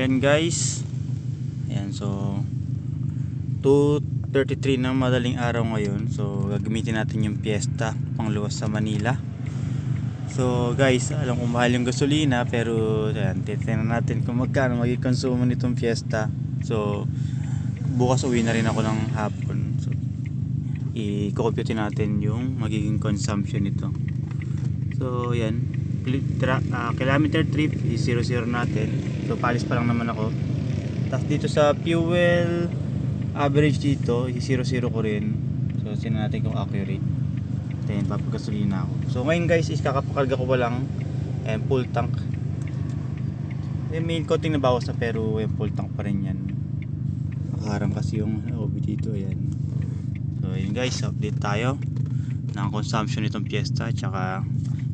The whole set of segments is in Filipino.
ayan guys. Ayan, so 2:33 ng madaling araw ngayon. So gagamitin natin yung Fiesta pangluwas sa Manila. So guys, alam ko mahal yung gasolina, pero ayan, titingnan natin kung magkano magiging konsumo nitong Fiesta. So bukas uwi na rin ako ng hapon. So i-compute natin yung magiging consumption nito. So ayan, kilometer trip is 00 natin. So palis pa lang naman ako. Tapos dito sa fuel average dito is 00 ko rin. So sinan natin kung accurate. Then papagasolina ako. So ngayon guys is kakapakarga ko pa lang and full tank. May konting nabawas na, pero full tank pa rin yan. Nakaharang kasi yung OB dito. Ayan. So yun guys, update tayo ng consumption nitong Fiesta. Tsaka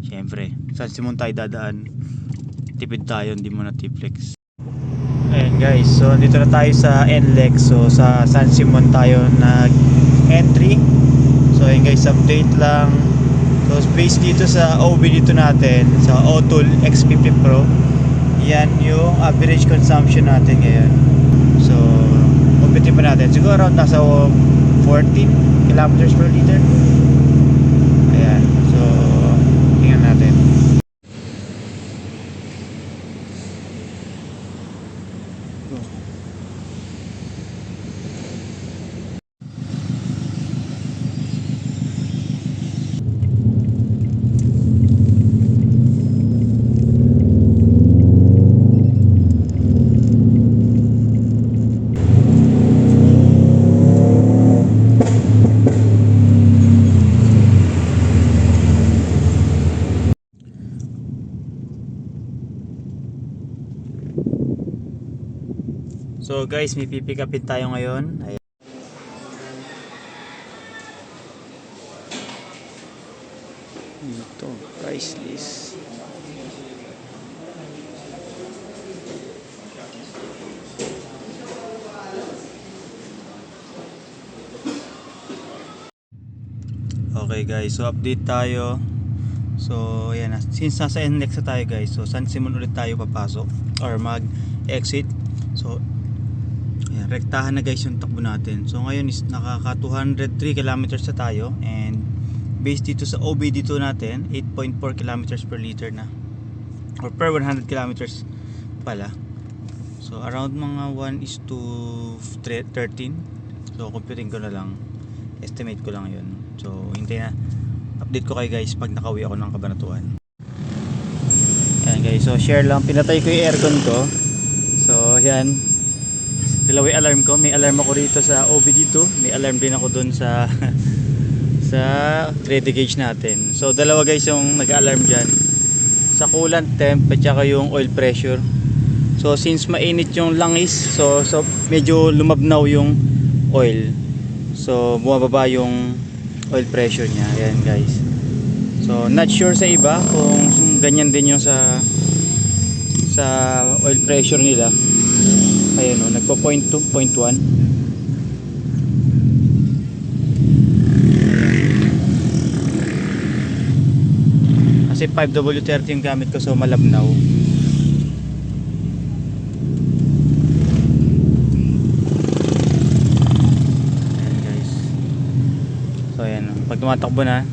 syempre San Simon tayo dadaan, tipid tayo, hindi muna T-Flex. Ayan guys, so dito na tayo sa NLEX. So sa San Simon tayo nag entry. So ayun guys, update lang. So space dito sa OB dito natin, sa Otul X50 Pro, yan yung average consumption natin ngayon. So compute pa natin, siguro around nasa 14 kilometers per liter. Ayan, so tingnan natin. So guys, may pipick upin tayo ngayon. Ayan. Ito, price list. Okay guys, so update tayo. So ayan, since nasa NLEX na tayo guys, so San Simon ulit tayo papasok or mag-exit. So ayan, rektahan na guys yung takbo natin. So ngayon is nakaka 203 kilometers na tayo, and based dito sa OB dito natin 8.4 kilometers per liter na, or per 100 kilometers pala. So around mga 1:13. So computing ko na lang, estimate ko lang yun. So hintay na, update ko kayo guys pag nakauwi ako ng Cabanatuan. Ayan guys, so share lang, pinatay ko yung aircon ko. So ayan, dalawa yung alarm ko. May alarm ako rito sa OB dito, may alarm din ako dun sa sa 30 gauge natin. So dalawa guys yung nag-alarm dyan, sa coolant temp at saka yung oil pressure. So since mainit yung langis, so medyo lumabnaw yung oil, so bumababa yung oil pressure niya. Ayan guys, so not sure sa iba kung ganyan din yung sa oil pressure nila. Ayun o, nagpo 0.2, 0.1. Kasi 5W30 yung gamit ko, so malabnaw. Ayan guys, so ayan, pag tumatakbo na,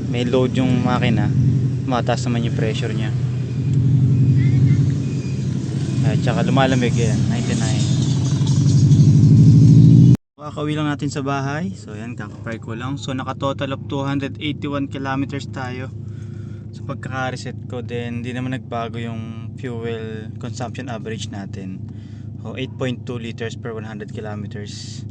may load yung makina, mataas naman yung pressure nya. At saka lumalamig yan, 99. Kakauwi lang natin sa bahay. So yan, kakapark ko lang. So naka total of 281 kilometers tayo. So pagkaka-reset ko din, hindi naman nagbago yung fuel consumption average natin. So 8.2 liters per 100 kilometers.